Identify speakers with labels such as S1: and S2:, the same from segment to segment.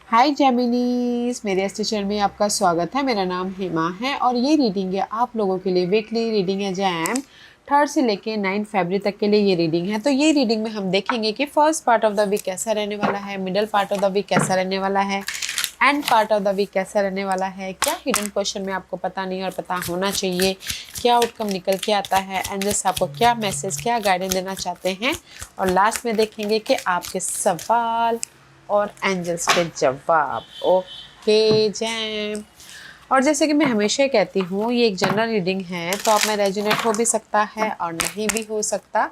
S1: हाय जेमिनीज, मेरे स्टेशन में आपका स्वागत है। मेरा नाम हेमा है और ये रीडिंग है आप लोगों के लिए। वीकली रीडिंग है जैम 3 से लेके 9 फरवरी तक के लिए ये रीडिंग है। तो ये रीडिंग में हम देखेंगे कि first part of the week कैसा रहने वाला है, middle part of the week कैसा रहने वाला है, end part of the week कैसा रहने वाला है। क्या हिडन क्वेश्चन में आपको पता नहीं और पता होना चाहिए, क्या आउटकम निकल के आता है, एंजल्स आपको क्या मैसेज, क्या गाइडेंस देना चाहते हैं, और लास्ट में देखेंगे कि आपके सवाल और एंजल्स के जवाब। Okay jam. और जैसे कि मैं हमेशा कहती हूँ, ये एक जनरल रीडिंग है, तो आप में रेजोनेट हो भी सकता है और नहीं भी हो सकता।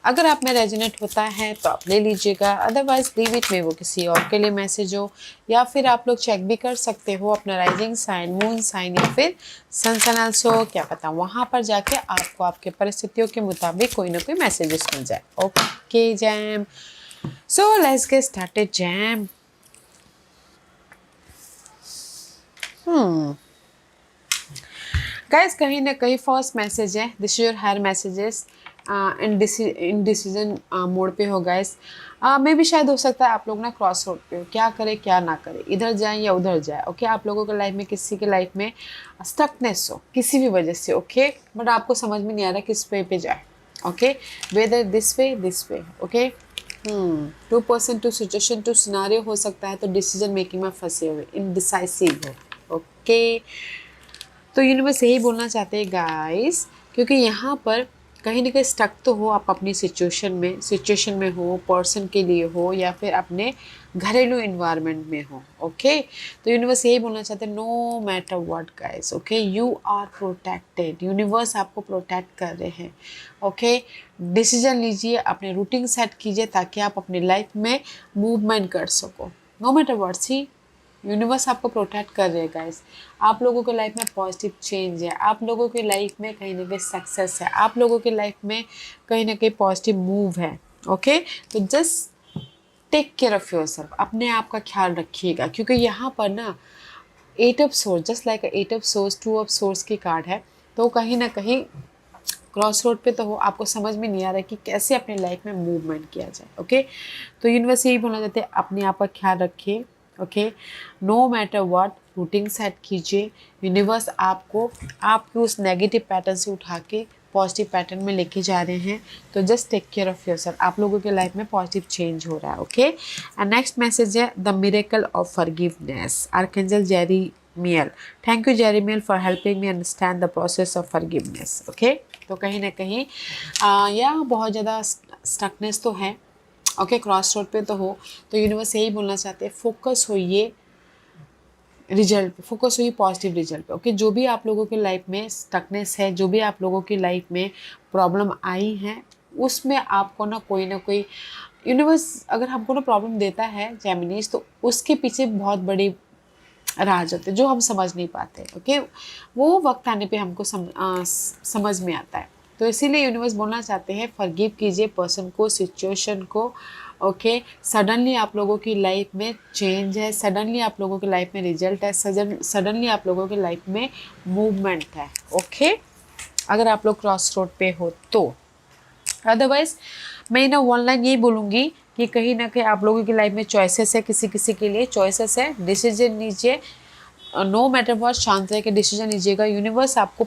S1: अगर आप में रेजोनेट होता है तो आप ले लीजिएगा, अदरवाइज लीव इट में वो किसी और के लिए मैसेज हो। या फिर आप लोग चेक भी कर सकते हो अपना राइजिंग साइन, मून साइन या फिर सन साइन आल्सो, क्या पता वहाँ पर जाके आपको आपके परिस्थितियों के मुताबिक कोई ना कोई मैसेजेस मिल जाए। Okay jam, so let's get started jam. Guys, कहीं ना कहीं फर्स्ट मैसेज है, this is your higher messages in decision mode पे हो गाइस। मे भी शायद हो सकता है आप लोग ना क्रॉस रोड पे हो, क्या करे क्या ना करे, इधर जाए या उधर जाए। ओके आप लोगों के लाइफ में किसी के लाइफ में स्टकनेस हो किसी भी वजह से। ओके बट आपको समझ में नहीं आ रहा किस वे पे जाए। Okay whether this way. Okay 2% two situation two scenario हो सकता है, तो डिसीजन मेकिंग में फंसे हुए, इनडिसाइसिव हो। ओके तो यूनिवर्स यही बोलना चाहते हैं गाइस, क्योंकि यहाँ पर कहीं ना कहीं स्टक तो हो आप अपनी सिचुएशन में हो, पर्सन के लिए हो या फिर अपने घरेलू इन्वायरमेंट में हो। ओके तो यूनिवर्स यही बोलना चाहते हैं, no matter what guys, okay you are protected. Universe आपको प्रोटेक्ट कर रहे हैं। ओके डिसीजन लीजिए, अपने रूटीन सेट कीजिए ताकि आप अपनी लाइफ में मूवमेंट कर सको। No matter what, see universe आपको प्रोटेक्ट कर रहे हैं गाइस। आप लोगों के लाइफ में पॉजिटिव चेंज है, आप लोगों के लाइफ में कहीं ना कहीं सक्सेस है, आप लोगों के लाइफ में कहीं ना कहीं पॉजिटिव मूव है। ओके तो just take care of yourself, अपने आप का ख्याल रखिएगा, क्योंकि यहाँ पर ना 8 of source, just like 8 of source, 2 of source की कार्ड है। तो कहीं ना कहीं क्रॉस रोड पे तो हो, आपको समझ में नहीं आ रहा है कि कैसे अपने लाइफ में मूवमेंट किया जाए। ओके तो यूनिवर्स यही बोलना चाहते हैं, अपने आप का ख्याल रखिए। Okay no matter what routine set कीजिए। यूनिवर्स आपको आपके उस नेगेटिव पैटर्न से उठा के पॉजिटिव पैटर्न में लेके जा रहे हैं। तो just take care of yourself, आप लोगों के लाइफ में पॉजिटिव चेंज हो रहा है। ओके एंड नेक्स्ट मैसेज है the miracle of forgiveness, archangel Jeremiel. Thank you Jeremiel for helping me understand the process of forgiveness. Okay तो कहीं ना कहीं या बहुत ज़्यादा स्टकनेस तो है। ओके क्रॉस रोड पे तो हो, तो यूनिवर्स यही बोलना चाहते हैं, फोकस होइए रिजल्ट पे, फोकस हुई पॉजिटिव रिजल्ट पे। ओके जो भी आप लोगों के लाइफ में स्टकनेस है, जो भी आप लोगों की लाइफ में प्रॉब्लम आई है, उसमें आपको ना कोई यूनिवर्स अगर हमको ना प्रॉब्लम देता है जेमिनीज, तो उसके पीछे बहुत बड़ी राज होते हैं जो हम समझ नहीं पाते। ओके वो वक्त आने पे हमको समझ में आता है। तो इसीलिए यूनिवर्स बोलना चाहते हैं, फॉरगिव कीजिए पर्सन को, सिचुएशन को। ओके सडनली आप लोगों की लाइफ में चेंज है, सडनली आप लोगों की लाइफ में रिजल्ट है, सडनली आप लोगों की लाइफ में मूवमेंट है। ओके अगर आप लोग क्रॉस रोड पे हो तो। अदरवाइज मैं ना ऑनलाइन यही बोलूँगी कि कहीं ना कहीं आप लोगों की लाइफ में चॉइसेस है, किसी किसी के लिए चॉइसेस है, डिसीजन लीजिए। नो मैटर व्हाट शांत रह के डिसीजन लीजिएगा। यूनिवर्स आपको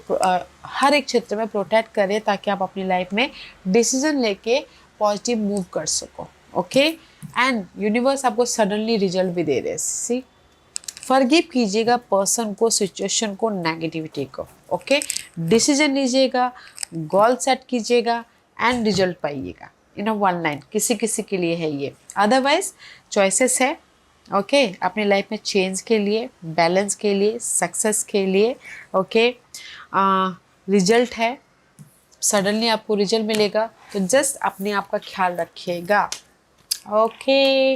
S1: हर एक क्षेत्र में प्रोटेक्ट करे ताकि आप अपनी लाइफ में डिसीजन लेके पॉजिटिव मूव कर सको। ओके एंड यूनिवर्स आपको सडनली रिजल्ट भी दे रहे हैं। सी फॉरगिव कीजिएगा पर्सन को, सिचुएशन को, नेगेटिविटी को। ओके डिसीजन लीजिएगा, गोल सेट कीजिएगा एंड रिजल्ट पाइएगा इन वन लाइन। किसी किसी के लिए है ये, अदरवाइज चॉइसेस है। ओके अपने लाइफ में चेंज के लिए, बैलेंस के लिए, सक्सेस के लिए। ओके रिजल्ट है, सडनली आपको रिजल्ट मिलेगा, तो जस्ट अपने आप का ख्याल रखिएगा। Okay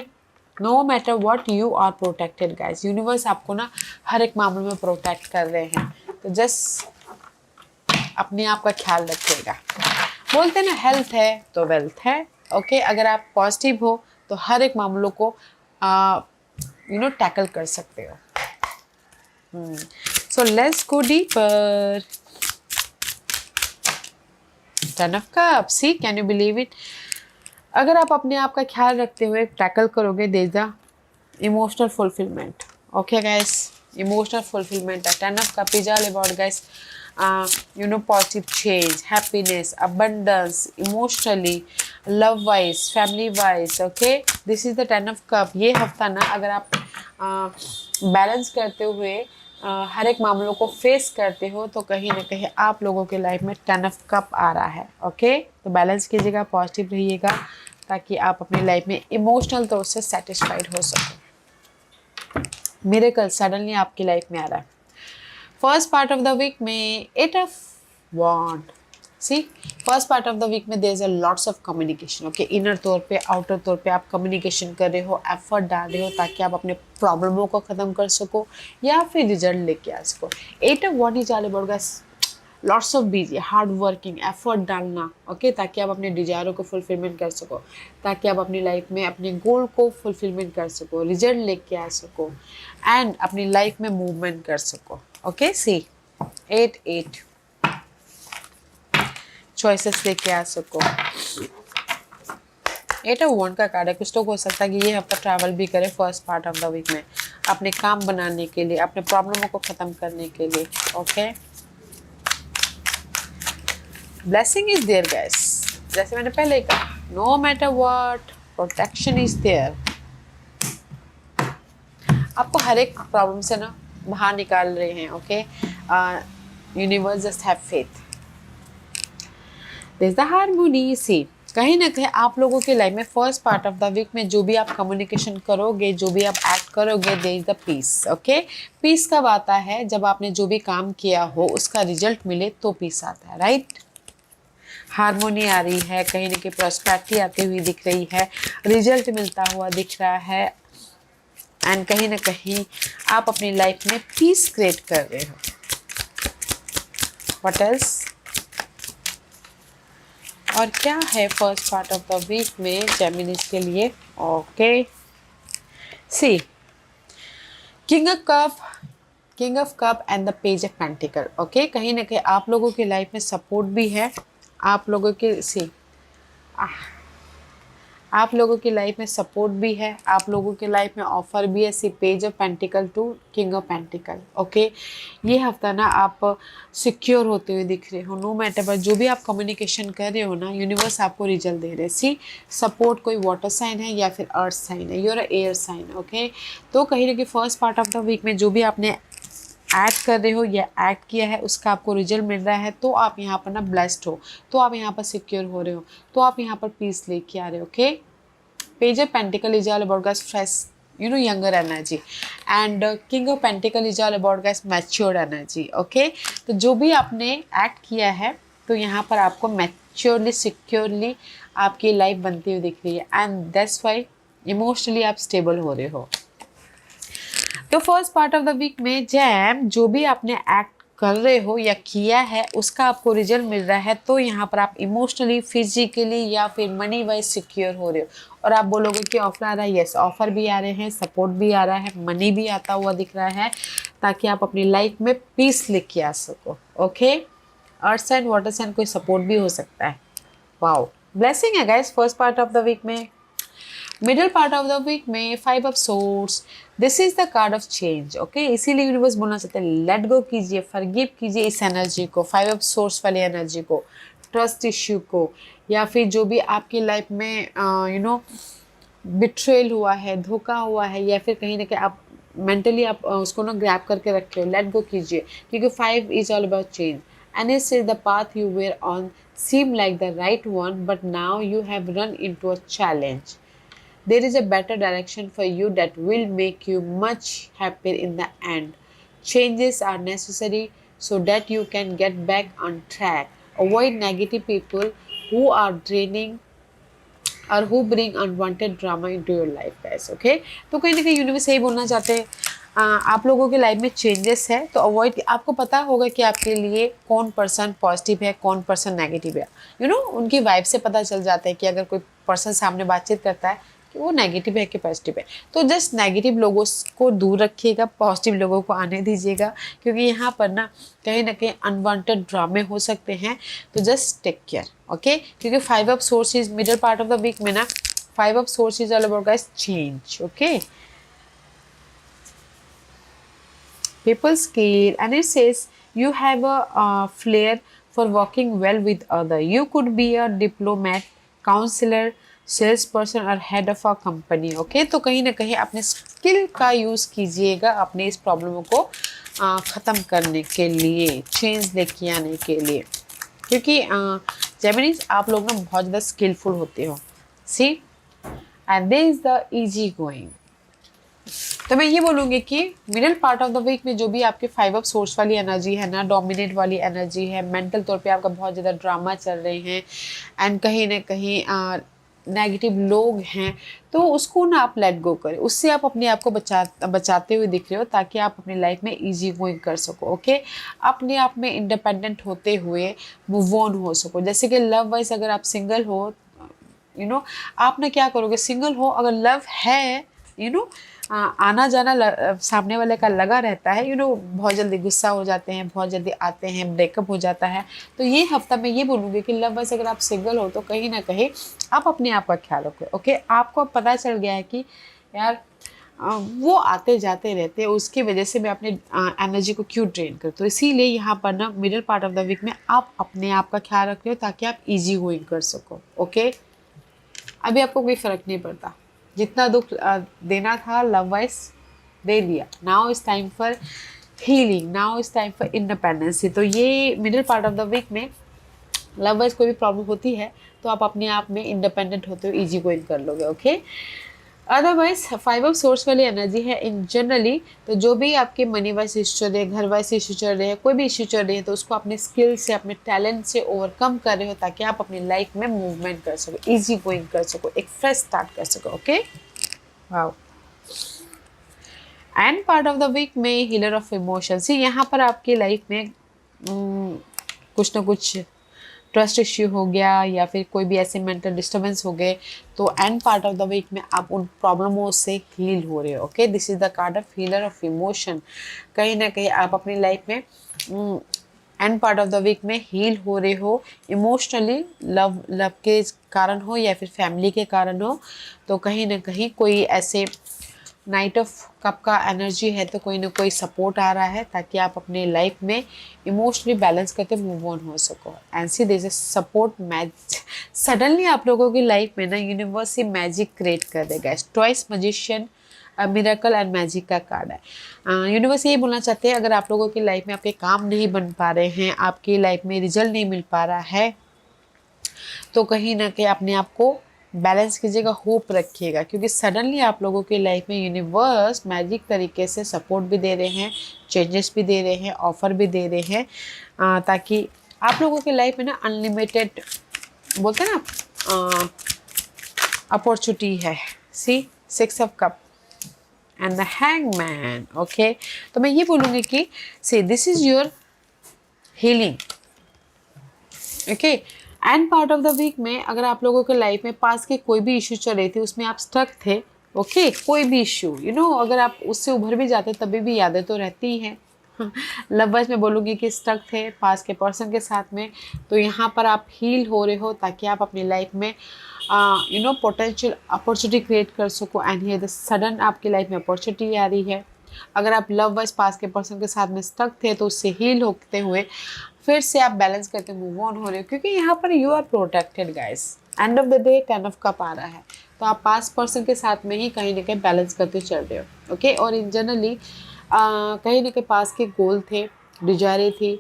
S1: no matter what you are protected guys. Universe आपको ना हर एक मामले में प्रोटेक्ट कर रहे हैं, तो जस्ट अपने आप का ख्याल रखिएगा। बोलते हैं ना हेल्थ है तो वेल्थ है। ओके अगर आप पॉजिटिव हो तो हर एक मामलों को टैकल कर सकते हो। So let's go deeper. Ten of cups, see can you believe it. अगर आप अपने आप का ख्याल रखते हुए टैकल करोगे, देजा emotional fulfillment. Okay guys, emotional fulfillment. A 10 of cup is all about guys, positive change, happiness, abundance, emotionally, love wise, family wise. Okay, this is the 10 of cup. ये हफ्ता ना अगर आप बैलेंस करते हुए हर एक मामलों को फेस करते हो तो कहीं ना कहीं आप लोगों के लाइफ में 10 ऑफ कप आ रहा है. ओके, तो बैलेंस कीजिएगा, पॉजिटिव रहिएगा ताकि आप अपनी लाइफ में इमोशनल तौर से सेटिस्फाइड हो सको. मिरेकल सडनली आपकी लाइफ में आ रहा है. First part of the week में 8 of wand. See, first part of the week में there is a lots of communication. Okay, inner तौर पे, आउटर तौर पे आप कम्युनिकेशन कर रहे हो, एफर्ट डाल रहे हो ताकि आप अपने प्रॉब्लमों को ख़त्म कर सको या फिर रिजल्ट लेके आ सको. 8 of wand is all about guys lots of busy, hard working, effort डालना. ओके, ताकि आप अपने डिजायरों को फुलफिलमेंट कर सको, ताकि आप अपनी लाइफ में अपने गोल को फुलफिलमेंट कर सको, रिजल्ट लेके आ सको एंड अपनी लाइफ में मूवमेंट कर सको. ओके, सी 8 चॉइसेस लेके आ सको. 8 ऑफ वॉन्ड का कार्ड है. कुछ तो हो सकता है कि ये हफ्ता ट्रैवल भी करे first part of the week में, अपने काम बनाने के लिए, अपने प्रॉब्लमों को ख़त्म करने के लिए. Okay, blessing is there guys. जैसे मैंने पहले कहा, no matter what, protection is there. आपको हर एक प्रॉब्लम से ना बाहर निकाल रहे हैं. Okay, universe just have faith. There is the harmony. See, कहीं ना कहीं आप लोगों के लाइफ में first part of the week में जो भी आप कम्युनिकेशन करोगे, जो भी आप एक्ट करोगे, there is the peace. Okay, peace कब आता है? जब आपने जो भी काम किया हो उसका रिजल्ट मिले तो पीस आता है. राइट, हार्मोनी आ रही है, कहीं ना कहीं प्रॉस्पेरिटी आती हुई दिख रही है, रिजल्ट मिलता हुआ दिख रहा है एंड कहीं ना कहीं आप अपनी लाइफ में पीस क्रिएट कर रहे हो. What else? और क्या है first part of the week में जेमिनीज के लिए? Okay, see, king of cup and the page of pentacle. Okay, कहीं ना कहीं आप लोगों की लाइफ में सपोर्ट भी है, आप लोगों के सी आप लोगों की लाइफ में सपोर्ट भी है, आप लोगों की लाइफ में ऑफर भी है. See, page of pentacle to king of pentacle. Okay, ये हफ्ता ना आप सिक्योर होते हुए दिख रहे हो. नो मैटर बट जो भी आप कम्युनिकेशन कर रहे हो ना, यूनिवर्स आपको रिजल्ट दे रहे हैं. सी, सपोर्ट कोई वाटर साइन है या फिर अर्थ साइन है, यूर एयर साइन. ओके, तो कहीं ना कहीं first part of the week में जो भी आपने एक्ट कर रहे हो या एक्ट किया है उसका आपको रिजल्ट मिल रहा है, तो आप यहाँ पर ना ब्लेस्ड हो, तो आप यहाँ पर सिक्योर हो रहे हो, तो आप यहाँ पर पीस लेके आ रहे हो. Okay, page of pentacle is all about guys fresh, younger energy and king of pentacle is all about guys matured energy. Okay, तो जो भी आपने एक्ट किया है तो यहाँ पर आपको मैच्योरली, सिक्योरली आपकी लाइफ बनती हुई दिख रही है एंड दैट्स वाई इमोशनली आप स्टेबल हो रहे हो. तो first part of the week में जैम जो भी आपने एक्ट कर रहे हो या किया है उसका आपको रिजल्ट मिल रहा है, तो यहाँ पर आप इमोशनली, फिजिकली या फिर मनी वाइज सिक्योर हो रहे हो. और आप बोलोगे कि ऑफर आ रहा है, यस ऑफर भी आ रहे हैं, सपोर्ट भी आ रहा है, मनी भी आता हुआ दिख रहा है ताकि आप अपनी लाइफ में पीस लेके आ सको. Okay, earth sign, water sign, कोई सपोर्ट भी हो सकता है. वाओ, ब्लेसिंग है guys first part of the week में. Middle part of the week में 5 of swords. This is the card of change. Okay, इसीलिए यूनिवर्स बोलना चाहते हैं लेट गो कीजिए, फॉरगिव कीजिए इस एनर्जी को, 5 ऑफ सोर्ड्स वाली एनर्जी को, ट्रस्ट इश्यू को, या फिर जो भी आपकी लाइफ में बिट्रेल हुआ है, धोखा हुआ है, या फिर कहीं ना कहीं आप मेंटली आप उसको ना ग्रैब करके रखे हो, लेट गो कीजिए क्योंकि 5 is all about change. And it says the path you were on seemed like the right one, but now you have run into a challenge. There is a better direction for you that will make you much happier in the end. Changes are necessary so that you can get back on track. Avoid negative people who are draining or who bring unwanted drama into your life, guys. Okay? तो कहीं ना कहीं universe यही बोलना चाहते हैं, आप लोगों की लाइफ में चेंजेस है तो अवॉइड. आपको पता होगा कि आपके लिए कौन पर्सन पॉजिटिव है, कौन पर्सन नेगेटिव है. उनकी वाइब से पता चल जाता है कि अगर कोई पर्सन सामने बातचीत करता है कि वो नेगेटिव है कि पॉजिटिव है. तो जस्ट नेगेटिव लोगों को दूर रखिएगा, पॉजिटिव लोगों को आने दीजिएगा क्योंकि यहाँ पर ना कहीं अनवांटेड ड्रामे हो सकते हैं. तो जस्ट टेक केयर. ओके, क्योंकि 5 of swords is middle part of the week में ना, 5 of swords is all about guys change. Okay, people skill, and it says you have a flair for working well with other. You could be a diplomat, counselor, sales person और head of a company. Okay, तो कहीं ना कहीं अपने skill का use कीजिएगा अपने इस प्रॉब्लम को ख़त्म करने के लिए, चेंज लेके आने के लिए, क्योंकि जेमिनीज आप लोग ना बहुत ज़्यादा स्किलफुल होते हो. See, and this is the easy going. तो मैं ये बोलूँगी कि middle part of the week में जो भी आपके 5 ऑफ सोर्स वाली एनर्जी है ना, डोमिनेट वाली एनर्जी है, मेंटल तौर पे आपका बहुत ज़्यादा ड्रामा चल रहे हैं एंड कहीं ना कहीं नेगेटिव लोग हैं, तो उसको ना आप लेट गो करें. उससे आप अपने आप को बचाते हुए दिख रहे हो ताकि आप अपनी लाइफ में इजी गोइंग कर सको. ओके, अपने आप में इंडिपेंडेंट होते हुए मूव ऑन हो सको. जैसे कि लव वाइज अगर आप सिंगल हो, आप ना क्या करोगे, सिंगल हो अगर लव है, आना जाना सामने वाले का लगा रहता है, बहुत जल्दी गुस्सा हो जाते हैं, बहुत जल्दी आते हैं, ब्रेकअप हो जाता है. तो ये हफ्ता मैं ये बोलूँगी कि लव वाइज अगर आप सिंगल हो तो कहीं ना कहीं आप अपने आप का ख्याल रखो. ओके, आपको पता चल गया है कि यार वो आते जाते रहते हैं, उसकी वजह से मैं अपने एनर्जी को क्यों ड्रेन करती हूँ. इसीलिए यहाँ पर ना middle part of the week में आप अपने आप का ख्याल रख रहे हो ताकि आप ईजी गोइंग कर सको. ओके, अभी आपको कोई फ़र्क नहीं पड़ता, जितना दुख देना था लव वाइज दे दिया. Now is time for healing, now is time for independency. तो ये middle part of the week में लव वाइज कोई भी प्रॉब्लम होती है तो आप अपने आप में इंडिपेंडेंट होते हुए इजी गोइंग कर लोगे. ओके, अदरवाइज 5 ऑफ सोर्स वाली एनर्जी है इन जनरली. तो जो भी आपके मनी वाइज इशू चल रहे हैं, घर वाइज इशू चल रहे हैं, कोई भी इशू चल रही है, तो उसको अपने स्किल से, अपने टैलेंट से ओवरकम कर रहे हो ताकि आप अपनी लाइफ में मूवमेंट कर सको, इजी गोइंग कर सको, एक फ्रेश स्टार्ट कर सको. Okay, wow. End part of the week में हीलर ऑफ इमोशंस. यहाँ पर आपकी लाइफ में कुछ ना कुछ ट्रस्ट इश्यू हो गया या फिर कोई भी ऐसे मेंटल डिस्टर्बेंस हो गए, तो end part of the week में आप उन प्रॉब्लमों से हील हो रहे हो. Okay, this is the card of healer of emotion. कहीं ना कहीं आप अपनी लाइफ में end part of the week में हील हो रहे हो इमोशनली, लव के कारण हो या फिर फैमिली के कारण हो. तो कहीं ना कहीं कोई ऐसे नाइट ऑफ कप का एनर्जी है तो कोई ना कोई सपोर्ट आ रहा है ताकि आप अपने लाइफ में इमोशनली बैलेंस करके मूव ऑन हो सको. And see there is a support match. Suddenly आप लोगों की लाइफ में ना यूनिवर्स ही मैजिक क्रिएट कर देगा. Twice magician, miracle and magic का कार्ड है. यूनिवर्स यही बोलना चाहते हैं, अगर आप लोगों की लाइफ में आपके काम नहीं बन पा रहे हैं, आपकी लाइफ में रिजल्ट नहीं मिल पा रहा है, तो कहीं ना कहीं अपने आप को बैलेंस कीजिएगा, होप रखिएगा, क्योंकि सडनली आप लोगों की लाइफ में यूनिवर्स मैजिक तरीके से सपोर्ट भी दे रहे हैं, चेंजेस भी दे रहे हैं, ऑफर भी दे रहे हैं, ताकि आप लोगों की लाइफ में ना अनलिमिटेड बोलते हैं ना अपॉर्चुनिटी है. See, 6 of cup and the hangman. Okay, तो मैं ये बोलूँगी कि see this is your healing. Okay, end part of the week में अगर आप लोगों के लाइफ में पास के कोई भी इशू चल रही थी, उसमें आप स्टक थे. ओके, कोई भी इशू अगर आप उससे उभर भी जाते तभी भी यादें तो रहती ही हैं. लव वाइज में बोलूँगी कि स्टक थे पास के पर्सन के साथ में, तो यहाँ पर आप हील हो रहे हो ताकि आप अपनी लाइफ में पोटेंशियल अपॉर्चुनिटी क्रिएट कर सको. एंड हियर द सडन आपकी लाइफ में अपॉर्चुनिटी आ रही है. अगर आप लव वाइज पास के पर्सन के साथ में स्टक थे तो उससे हील होते हुए फिर से आप बैलेंस करके मूव ऑन हो रहे हो, क्योंकि यहाँ पर you are protected guys. End of the day 10 of cup आ रहा है, तो आप पास पर्सन के साथ में ही कहीं ना कहीं बैलेंस करते चल रहे हो. ओके, और इन जनरली कहीं ना कहीं पास के गोल थे, डिजायरें थी,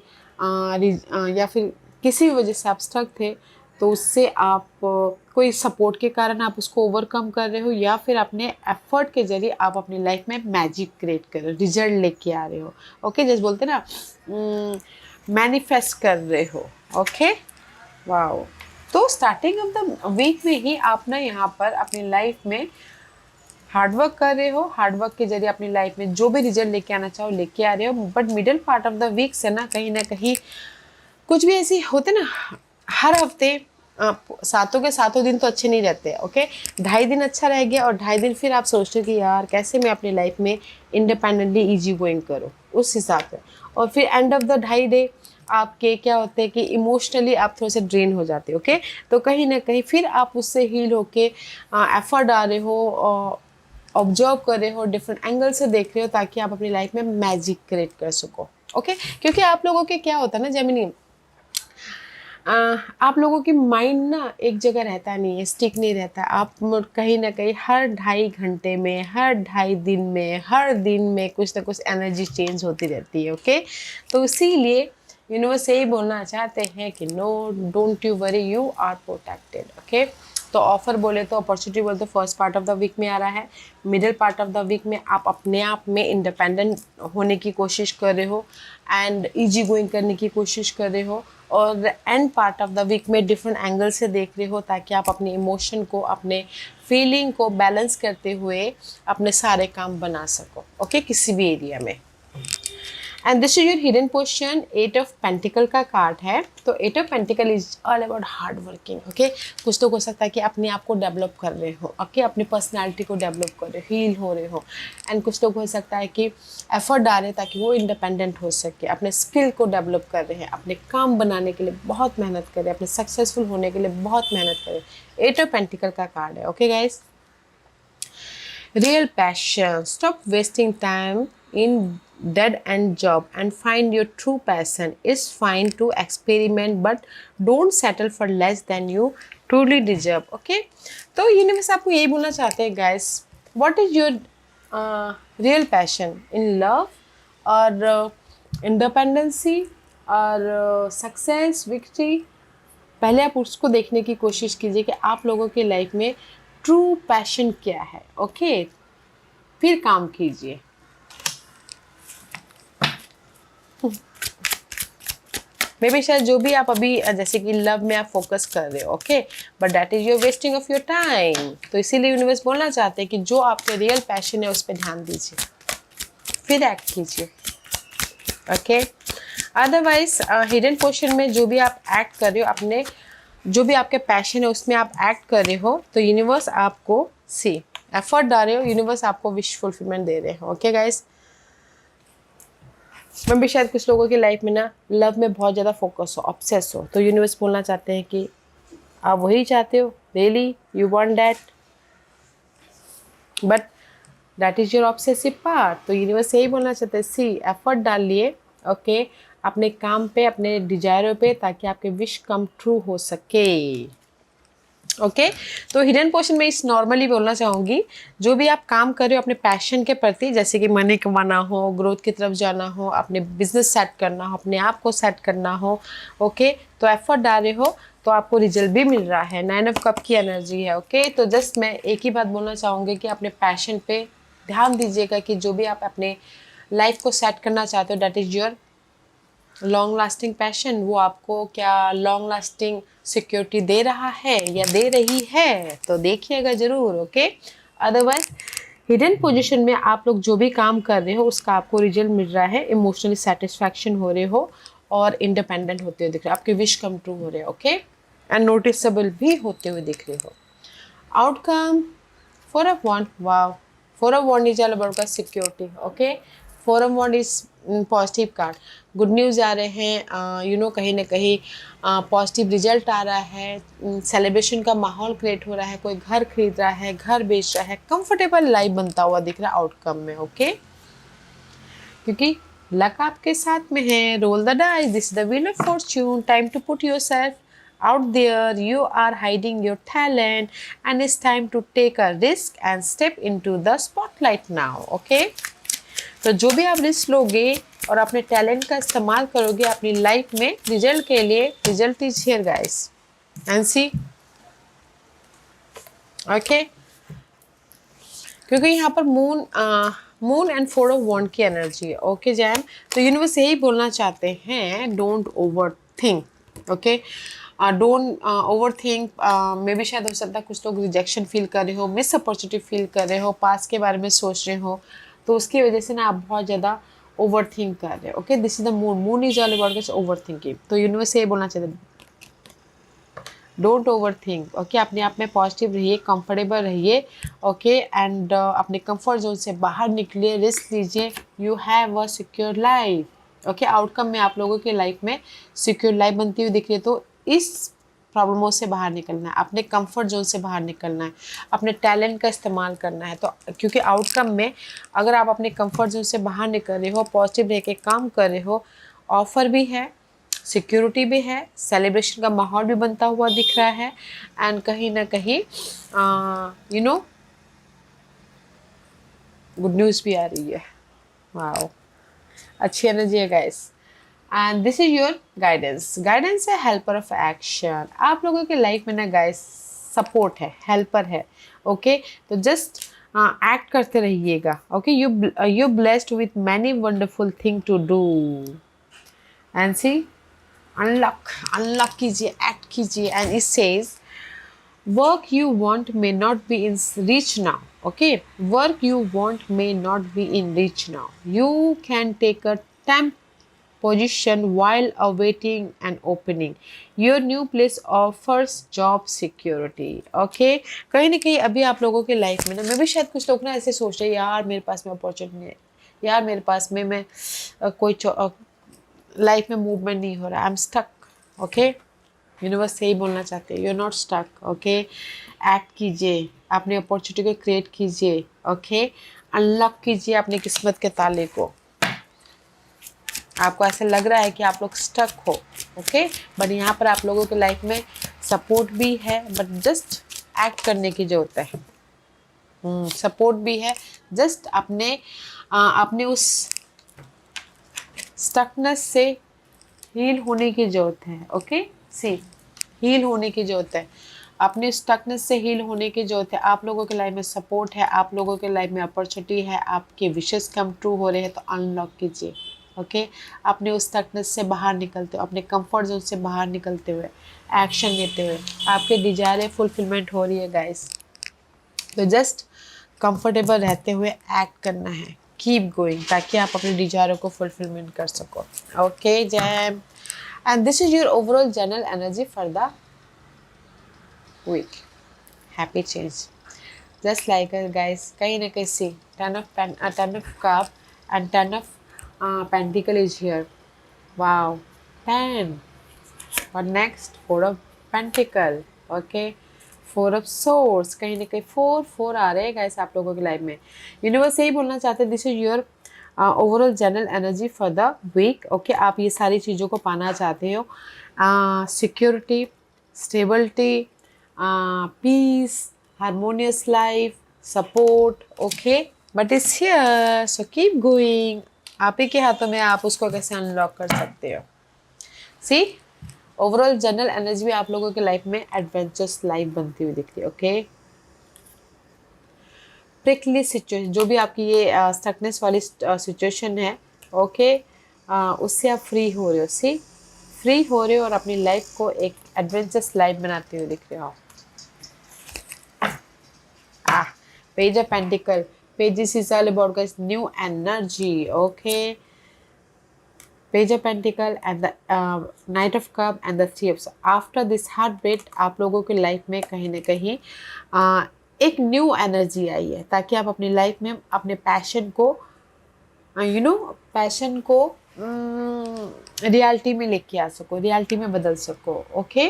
S1: या फिर किसी भी वजह से आप स्टक थे, तो उससे आप कोई सपोर्ट के कारण आप उसको ओवरकम कर रहे हो, या फिर अपने एफर्ट के जरिए आप अपनी लाइफ में मैजिक क्रिएट कर रहे हो, रिजल्ट लेके आ रहे हो. ओके, जैसे बोलते हैं ना मैनिफेस्ट कर रहे हो. Okay, wow. तो स्टार्टिंग ऑफ द वीक में ही आप ना यहाँ पर अपनी लाइफ में हार्डवर्क कर रहे हो, हार्डवर्क के जरिए अपनी लाइफ में जो भी रिजल्ट लेके आना चाहो लेके आ रहे हो. But middle part of the week से ना कहीं कुछ भी ऐसी होते ना, हर हफ्ते सातों के सातों दिन तो अच्छे नहीं रहते. ओके, 2.5 दिन अच्छा रह गया और 2.5 दिन फिर आप सोचते हो कि यार कैसे मैं अपनी लाइफ में इंडिपेंडेंटली इजी गोइंग करूँ, उस हिसाब से. और फिर एंड ऑफ द 2.5 डे आपके क्या होते हैं कि इमोशनली आप थोड़े से ड्रेन हो जाते हो. ओके, तो कहीं ना कहीं फिर आप उससे हील होके एफर्ट डाल रहे हो ऑब्जर्व कर रहे हो, डिफरेंट एंगल से देख रहे हो, ताकि आप अपनी लाइफ में मैजिक क्रिएट कर सको। ओके क्योंकि आप लोगों के क्या होता है ना जेमिनी, आप लोगों की माइंड ना एक जगह रहता नहीं है, स्टिक नहीं रहता। आप कहीं ना कहीं हर 2.5 घंटे में, हर 2.5 दिन में, हर दिन में कुछ ना कुछ एनर्जी चेंज होती रहती है। ओके तो इसीलिए यूनिवर्स यही बोलना चाहते हैं कि no, don't you worry, you are protected. Okay तो ऑफर बोले तो, अपॉर्चुनिटी बोले तो first part of the week में आ रहा है। Middle part of the week में आप अपने आप में इंडिपेंडेंट होने की कोशिश कर रहे हो एंड इजी गोइंग करने की कोशिश कर रहे हो, और end part of the week में डिफरेंट एंगल से देख रहे हो, ताकि आप अपने इमोशन को, अपने फीलिंग को बैलेंस करते हुए अपने सारे काम बना सको। ओके किसी भी एरिया में। And this is your hidden portion. 8 of pentacle का कार्ड है। तो 8 of pentacle is all about hard working. Okay कुछ तो हो सकता है कि अपने आप को डेवलप कर रहे हो, ओके अपनी पर्सनालिटी को डेवलप कर रहे हो, हील हो रहे हो। एंड कुछ लोग हो सकता है कि एफर्ट डालें ताकि वो इंडिपेंडेंट हो सके, अपने स्किल को डेवलप कर रहे हैं, अपने काम बनाने के लिए बहुत मेहनत करें, अपने सक्सेसफुल होने के लिए बहुत मेहनत करें। 8 ऑफ पेंटिकल का कार्ड है। Okay guys, real passion. Stop wasting time in dead end job and find your true passion. It's fine to experiment, but don't settle for less than you truly deserve. Okay तो universe आपको यही बोलना चाहते हैं guys, what is your real passion in love और independency और success victory. पहले आप उसको देखने की कोशिश कीजिए कि आप लोगों की लाइफ में ट्रू पैशन क्या है। ओके फिर काम कीजिए। मे बी शायद जो भी आप अभी जैसे कि लव में आप फोकस कर रहे हो, okay but that is your wasting of your time. तो इसीलिए यूनिवर्स बोलना चाहते हैं कि जो आपके रियल पैशन है उस पर ध्यान दीजिए, फिर एक्ट कीजिए। ओके अदरवाइज हिडन पोर्शन में जो भी आप एक्ट कर रहे हो, अपने जो भी आपके पैशन है उसमें आप एक्ट कर रहे हो, तो यूनिवर्स आपको एफर्ट डाल रहे हो, यूनिवर्स आपको विश फुलफिलमेंट दे रहे हो। ओके गाइस, मैं भी शायद कुछ लोगों की लाइफ में ना लव में बहुत ज़्यादा फोकस हो, ऑब्सेस हो, तो यूनिवर्स बोलना चाहते हैं कि आप वही चाहते हो, really you want that, but that is your obsessive part. तो यूनिवर्स यही बोलना चाहते हैं, एफर्ट डालिए ओके अपने काम पे, अपने डिजायरों पे, ताकि आपके विश कम ट्रू हो सके। ओके तो हिडन पोर्शन में इस नॉर्मली बोलना चाहूँगी, जो भी आप काम कर रहे हो अपने पैशन के प्रति, जैसे कि मनी कमाना हो, ग्रोथ की तरफ जाना हो, अपने बिजनेस सेट करना हो, अपने आप को सेट करना हो, ओके तो एफर्ट डाल रहे हो तो आपको रिजल्ट भी मिल रहा है। 9 ऑफ कप की एनर्जी है। ओके तो जस्ट मैं एक ही बात बोलना चाहूँगी कि अपने पैशन पे ध्यान दीजिएगा, कि जो भी आप अपने लाइफ को सेट करना चाहते हो, that is your long lasting passion, वो आपको क्या लॉन्ग लास्टिंग सिक्योरिटी दे रहा है या दे रही है, तो देखिएगा ज़रूर। ओके अदरवाइज हिडन पोजीशन में आप लोग जो भी काम कर रहे हो उसका आपको रिजल्ट मिल रहा है, इमोशनली सेटिस्फैक्शन हो रहे हो और इंडिपेंडेंट होते हुए दिख रहे हो, आपके विश कम ट्रू हो रहे हो। ओके एंड नोटिसेबल भी होते हुए दिख रहे हो। Outcome 4 of wand, wow 4 of wand is all about का security. Okay 4 of wand is positive card, good news आ रहे हैं, यू नो कहीं ना कहीं पॉजिटिव रिजल्ट आ रहा है, सेलिब्रेशन का माहौल क्रिएट हो रहा है, कोई घर खरीद रहा है, घर बेच रहा है, कंफर्टेबल लाइफ बनता हुआ दिख रहा है आउटकम में। ओके क्योंकि लक आपके साथ में है। Roll the dice, this is the wheel of fortune, time to put yourself out there, you are hiding your talent and it's time to take a risk and step into the spotlight now. Okay तो जो भी आप risk लोगे और अपने talent का इस्तेमाल करोगे अपनी लाइफ में रिजल्ट के लिए, result is here guys and see. Okay क्योंकि यहाँ पर मून एंड 4 ऑफ वॉन्ड की एनर्जी है। ओके जैम, तो यूनिवर्स यही बोलना चाहते हैं, don't over think. Okay don't over think. May भी शायद हो सकता है कुछ लोग रिजेक्शन फील कर रहे हो, मिस अपॉर्चुनिटी फील कर रहे हो, पास के बारे में सोच रहे हो, तो उसकी वजह से ना आप बहुत ज़्यादा ओवर थिंक कर रहे हो। Okay this is the moon is all about over thinking. तो यूनिवर्स ये बोलना चाहते हैं, डोंट ओवर थिंक। ओके अपने आप में पॉजिटिव रहिए, कंफर्टेबल रहिए। ओके एंड अपने कंफर्ट जोन से बाहर निकलिए, रिस्क लीजिए, you have a secure life. Okay outcome में आप लोगों के लाइफ में सिक्योर लाइफ बनती हुई दिख रही है। तो इस प्रॉब्लमों से बाहर निकलना है, अपने कंफर्ट जोन से बाहर निकलना है, अपने टैलेंट का इस्तेमाल करना है। तो क्योंकि आउटकम में अगर आप अपने कंफर्ट जोन से बाहर निकल रहे हो, पॉजिटिव रह के काम कर रहे हो, ऑफर भी है, सिक्योरिटी भी है, सेलिब्रेशन का माहौल भी बनता हुआ दिख रहा है, एंड कहीं ना कहीं यू नो गुड न्यूज़ भी आ रही है। वाओ, अच्छी एनर्जी है guys. And this is your guidance. Guidance है हेल्पर ऑफ एक्शन। आप लोगों के लाइफ में ना गाइस सपोर्ट है, हेल्पर है। ओके तो जस्ट एक्ट करते रहिएगा। Okay you blessed with many wonderful thing to do and see unlock unlock कीजिए, एक्ट कीजिए। And it says work you want may not be in reach now. Okay, work you want may not be in reach now. You can take a temp position while awaiting an opening. Your new place offers job security. Okay, कहीं ना कहीं अभी आप लोगों के life में ना, मैं भी शायद कुछ लोग ना ऐसे सोच रहे हैं यार मेरे पास में अपॉर्चुनिटी नहीं है, यार मेरे पास में मैं कोई लाइफ में मूवमेंट नहीं हो रहा, I am stuck. Okay, universe यही बोलना चाहते हैं, you are not stuck. Okay, act कीजिए, अपनी अपॉर्चुनिटी को क्रिएट कीजिए। ओके, अनलॉक कीजिए अपनी किस्मत के ताले को। आपको ऐसा लग रहा है कि आप लोग स्टक हो, ओके, बट यहाँ पर आप लोगों के लाइफ में सपोर्ट भी है, बट जस्ट एक्ट करने की जरूरत है। सपोर्ट भी है, जस्ट अपने उस स्टकनेस से हील होने की जरूरत है। ओके सी, हील होने की जरूरत है, अपने स्टकनेस से हील होने की जरूरत है। आप लोगों के लाइफ में सपोर्ट है, आप लोगों के लाइफ में अपॉर्चुनिटी है, आपके विशेस कम ट्रू हो रहे हैं, तो अनलॉक कीजिए। ओके, अपने उस स्टकनेस से बाहर निकलते हुए, अपने कंफर्ट जोन से बाहर निकलते हुए, एक्शन लेते हुए आपके डिजायर फुलफिलमेंट हो रही है गाइस। तो जस्ट कंफर्टेबल रहते हुए एक्ट करना है, कीप गोइंग, ताकि आप अपने डिजायरों को फुलफिलमेंट कर सको। Okay jam, and this is your overall general energy for the week. Happy change, just like us guys, kahin na kahin see 10 of cup and 10 of pentacle is here. Wow, 10. What next? 4 of pentacle. Okay, 4 of swords, कहीं ना कहीं 4 आ रहे हैं guys आप लोगों की life में। Universe यही बोलना चाहते हैं, this is your overall general energy for the week. Okay, आप ये सारी चीज़ों को पाना चाहते हो, security, stability, peace, harmonious life, support. Okay, but it's here, so keep going. आप ही के हाथों में आप उसको कैसे अनलॉक कर सकते हो। सी, ओवरऑल जनरल एनर्जी भी आप लोगों के लाइफ में एडवेंचरस लाइफ बनती हुई दिख रही है। ओके, प्रिकली सिचुएशन, जो भी आपकी ये स्टकनेस वाली सिचुएशन है, ओके, उससे आप फ्री हो रहे हो। सी, फ्री हो रहे हो और अपनी लाइफ को एक एडवेंचरस लाइफ बनाते हुए दिख रहे हो। Page of pentacle, pages is all about guys new energy. Okay, page of pentacle and the knight of cup and the three of. After this heart break आप लोगों की लाइफ में कहीं ना कहीं एक न्यू एनर्जी आई है, ताकि आप अपनी लाइफ में अपने पैशन को पैशन को रियलिटी में लेके आ सको, रियलिटी में बदल सको। ओके,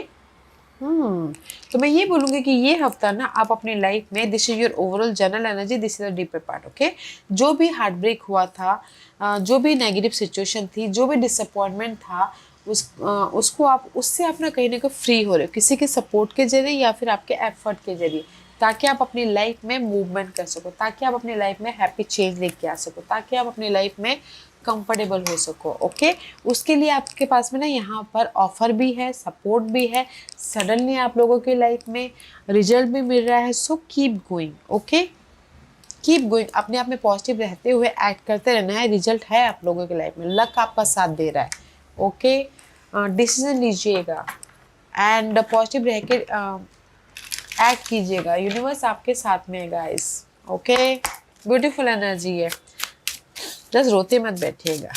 S1: तो मैं ये बोलूँगी कि ये हफ्ता ना आप अपनी लाइफ में, this is your overall general energy, this is the deeper part. Okay, जो भी हार्ट ब्रेक हुआ था, जो भी नेगेटिव सिचुएशन थी, जो भी डिसअपॉइंटमेंट था, उसको आप उससे आप ना कहीं ना कहीं फ्री हो रहे हो, किसी के सपोर्ट के जरिए या फिर आपके एफर्ट के जरिए, ताकि आप अपनी लाइफ में मूवमेंट कर सको, ताकि आप अपनी लाइफ में हैप्पी चेंज लेके आ सको, ताकि आप अपनी लाइफ में कंफर्टेबल हो सको। ओके, उसके लिए आपके पास में ना यहाँ पर ऑफर भी है, सपोर्ट भी है, सडनली आप लोगों की लाइफ में रिजल्ट भी मिल रहा है। सो keep going. Okay, keep going, अपने आप में पॉजिटिव रहते हुए एक्ट करते रहना है। रिजल्ट है आप लोगों की लाइफ में, लक आपका साथ दे रहा है। ओके, डिसीजन लीजिएगा एंड पॉजिटिव रह के एक्ट कीजिएगा, यूनिवर्स आपके साथ में है गाइस। ओके, ब्यूटीफुल एनर्जी है, जस्ट रोते मत बैठिएगा।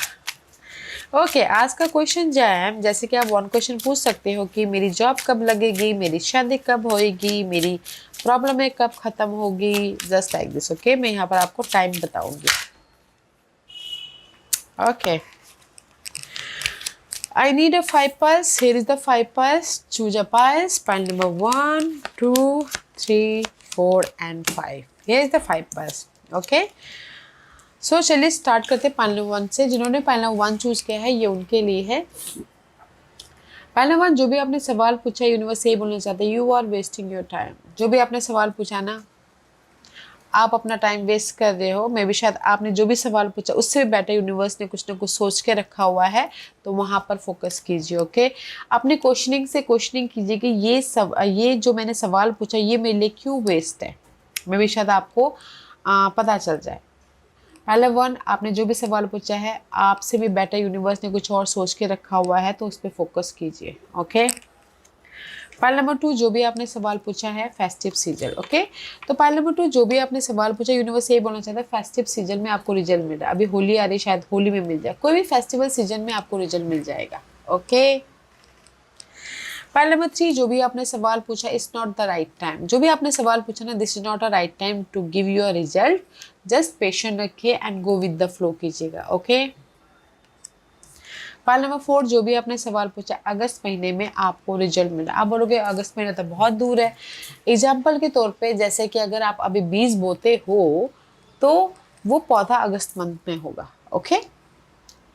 S1: ओके, आज का क्वेश्चन जैम, जैसे कि आप 1 क्वेश्चन पूछ सकते हो कि मेरी जॉब कब लगेगी, मेरी शादी कब होएगी, मेरी प्रॉब्लम कब खत्म होगी, जस्ट लाइक दिस। ओके, मैं यहाँ पर आपको टाइम बताऊंगी। Okay, I need a 5 piles. Here is the 5 piles. Choose a piles. Pile number 1, 2, 3, 4 and 5. Here is the 5 piles. Okay. So चलिए स्टार्ट करते हैं पाइल नंबर 1 से। जिन्होंने पाइल नंबर 1 चूज किया है ये उनके लिए है। पाइल नंबर 1, जो भी आपने सवाल पूछा यूनिवर्स यही बोलना चाहते हैं, you are wasting your time. जो भी आपने सवाल पूछा ना, आप अपना टाइम वेस्ट कर रहे हो। मे भी शायद आपने जो भी सवाल पूछा उससे भी बेटर यूनिवर्स ने कुछ ना कुछ सोच के रखा हुआ है, तो वहाँ पर फोकस कीजिए। ओके, अपने क्वेश्चनिंग से क्वेश्चनिंग कीजिए कि ये जो मैंने सवाल पूछा ये मेरे लिए क्यों वेस्ट है। मे भी शायद आपको पता चल जाए। पहले 1, आपने जो भी सवाल पूछा है आपसे भी बेटर यूनिवर्स ने कुछ और सोच के रखा हुआ है, तो उस पर फोकस कीजिए। ओके, पाइल नंबर 2, जो भी आपने सवाल पूछा है फेस्टिव सीजन। ओके, तो पाइल नंबर 2, जो भी आपने सवाल पूछा यूनिवर्स यही बोलना चाहता है फेस्टिव सीजन में आपको रिजल्ट मिल रहा है। अभी होली आ रही, शायद होली में मिल जाए, कोई भी फेस्टिवल सीजन में आपको रिजल्ट मिल जाएगा। ओके, पाइल नंबर 3, जो भी आपने सवाल पूछा it's not the right time. जो भी आपने सवाल पूछा ना, this is not a right time to give you a result. Just patient रखिए and go with the flow कीजिएगा। ओके, पाइल नंबर 4, जो भी आपने सवाल पूछा अगस्त महीने में आपको रिजल्ट मिला। आप बोलोगे अगस्त महीना तो बहुत दूर है। एग्जाम्पल के तौर पे जैसे कि अगर आप अभी बीज बोते हो तो वो पौधा अगस्त मंथ में होगा। ओके,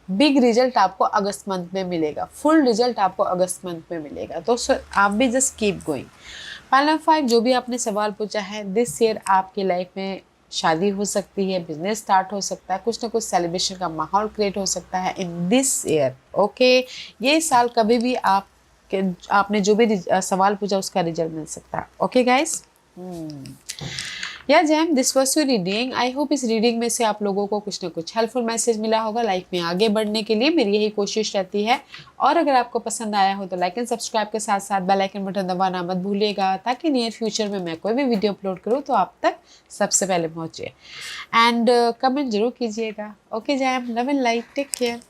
S1: बिग रिजल्ट आपको अगस्त मंथ में मिलेगा, फुल रिजल्ट आपको अगस्त मंथ में मिलेगा। तो आप भी just keep going. Pile number 5, जो भी आपने सवाल पूछा है दिस ईयर आपकी लाइफ में शादी हो सकती है, बिजनेस स्टार्ट हो सकता है, कुछ ना कुछ सेलिब्रेशन का माहौल क्रिएट हो सकता है इन दिस ईयर। ओके, ये साल कभी भी आपने जो भी सवाल पूछा उसका रिजल्ट मिल सकता है। ओके गाइस, या jam, this was your reading. I hope इस रीडिंग में से आप लोगों को कुछ ना कुछ हेल्पफुल मैसेज मिला होगा। लाइफ में आगे बढ़ने के लिए मेरी यही कोशिश रहती है। और अगर आपको पसंद आया हो तो लाइक एंड सब्सक्राइब के साथ साथ बेल आइकन बटन दबाना मत भूलिएगा, ताकि नियर फ्यूचर में मैं कोई भी वीडियो अपलोड करूँ तो आप तक सबसे पहले पहुँचे। एंड कमेंट जरूर कीजिएगा। Okay jam, love and light, take care.